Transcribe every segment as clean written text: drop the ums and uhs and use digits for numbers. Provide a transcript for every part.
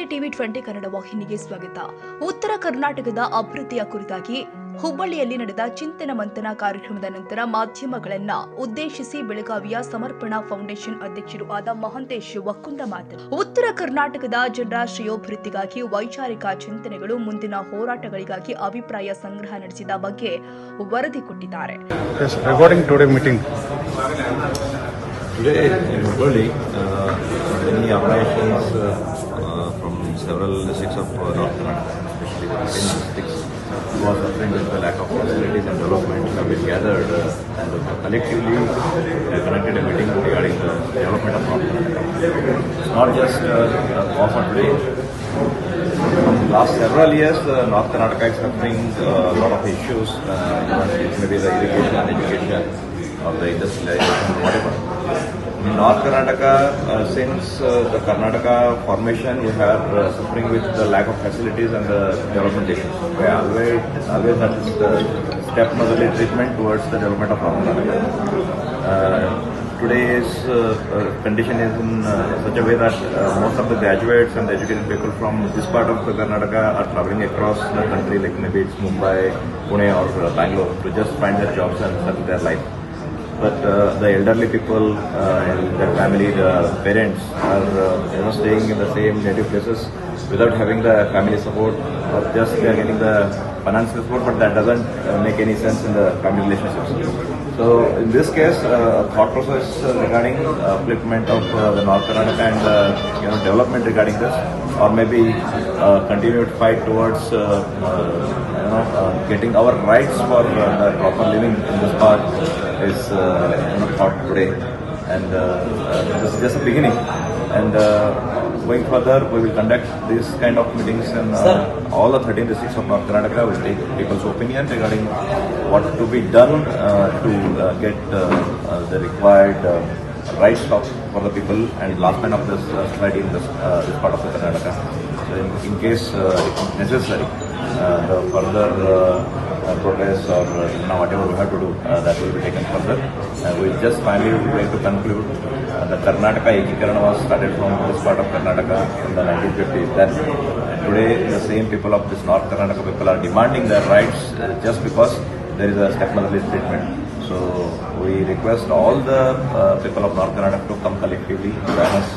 ನಮಸ್ತೆ ಟಿವಿ 20 ಕನ್ನಡ ವಾಹಿನಿಗೆ ಸ್ವಾಗತ. ಉತ್ತರ ಕರ್ನಾಟಕದ ಅಭಿವೃದ್ಧಿಯ ಕುರಿತಾಗಿ ಹುಬ್ಬಳ್ಳಿಯಲ್ಲಿ ನಡೆದ ಚಿಂತನ ಮಂಥನ ಕಾರ್ಯಕ್ರಮದ ನಂತರ ಮಾಧ್ಯಮಗಳನ್ನ ಉದ್ದೇಶಿಸಿ ಬೆಳಗಾವಿಯ ಸಮರ್ಪಣಾ ಫೌಂಡೇಶನ್ ಅಧ್ಯಕ್ಷರು ಆದ ಮಹಂತೇಶ್ ವಕ್ಕುಂದ ಮಾತನಾಡಿ, ಉತ್ತರ ಕರ್ನಾಟಕದ ಜನರ ಶ್ರೇಯೋಭಿವೃದ್ಧಿಗಾಗಿ ವೈಚಾರಿಕ ಚಿಂತನೆಗಳು, ಮುಂದಿನ ಹೋರಾಟಗಳಿಗಾಗಿ ಅಭಿಪ್ರಾಯ ಸಂಗ್ರಹ ನಡೆಸಿದ ಬಗ್ಗೆ ವರದಿ ಕೊಟ್ಟಿದ್ದಾರೆ. Today in Hubballi, many organizations from several districts of North Karnataka, especially the 10 districts, who are suffering with the lack of facilities and development, have been gathered and collectively conducted a meeting regarding the development of North Karnataka. It's not just offered today. From the last several years, North Karnataka is suffering a lot of issues, maybe the irrigation and education or the industrialization, whatever. In North Karnataka, since the Karnataka formation, we are suffering with the lack of facilities and the development issues. We always had step motherly treatment towards the development of North Karnataka. Today's condition is in such a way that most of the graduates and the educated people from this part of the Karnataka are traveling across the country, like maybe it's Mumbai, Pune or Bangalore, to just find their jobs and settle their life. But the elderly people, their family, the parents are staying in the same native places without having the family support, or just they are getting the financial support, but that doesn't make any sense in the family relationships. So in this case, thought process regarding upliftment of the North Karnataka and development regarding this, or maybe continued fight towards getting our rights for the proper living in this part is thought today, and this is just a beginning. And going further, we will conduct these kind of meetings in all the 13 districts of North Karnataka. We will take people's opinion regarding what to be done to get the required rights for the people and last man of this society in this part of the Karnataka. So in case necessary, the further protest or whatever we have to do, that will be taken further. We just finally going to conclude the Karnataka Ekikaran was started from this part of Karnataka in the 1950s. Then today the same people of this North Karnataka people are demanding their rights just because there is a stepmotherly treatment. So we request all the people of North Karnataka to come collectively, join us,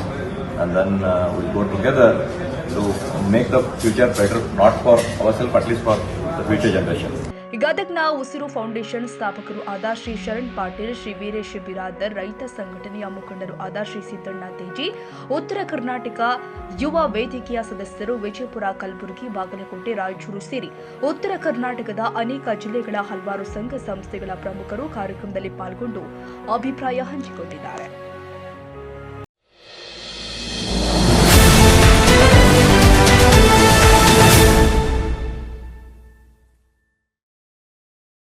and then we'll go together to make the future better, not for ourselves, at least for the future generation. ಗದಗ್ನ ಉಸಿರು foundation ಸ್ಥಾಪಕರು ಆದ ಶ್ರೀ ಶರಣ್ ಪಾಟೀಲ್, ಶ್ರೀ ವೀರೇಶ್ ಬಿರಾದರ್, ರೈತ ಸಂಘಟನೆಯ ಮುಖಂಡರು ಆದ ಶ್ರೀ ಸಿದ್ದಣ್ಣ ತೇಜಿ, ಉತ್ತರ ಕರ್ನಾಟಕ ಯುವ ವೇದಿಕೆಯ ಸದಸ್ಯರು, ವಿಜಯಪುರ, ಕಲಬುರಗಿ, ಬಾಗಲಕೋಟೆ, ರಾಯಚೂರು ಸೇರಿ ಉತ್ತರ ಕರ್ನಾಟಕದ ಅನೇಕ ಜಿಲ್ಲೆಗಳ ಹಲವಾರು ಸಂಘ ಸಂಸ್ಥೆಗಳ ಪ್ರಮುಖರು ಕಾರ್ಯಕ್ರಮದಲ್ಲಿ ಪಾಲ್ಗೊಂಡು ಅಭಿಪ್ರಾಯ ಹಂಚಿಕೊಂಡಿದ್ದಾರೆ.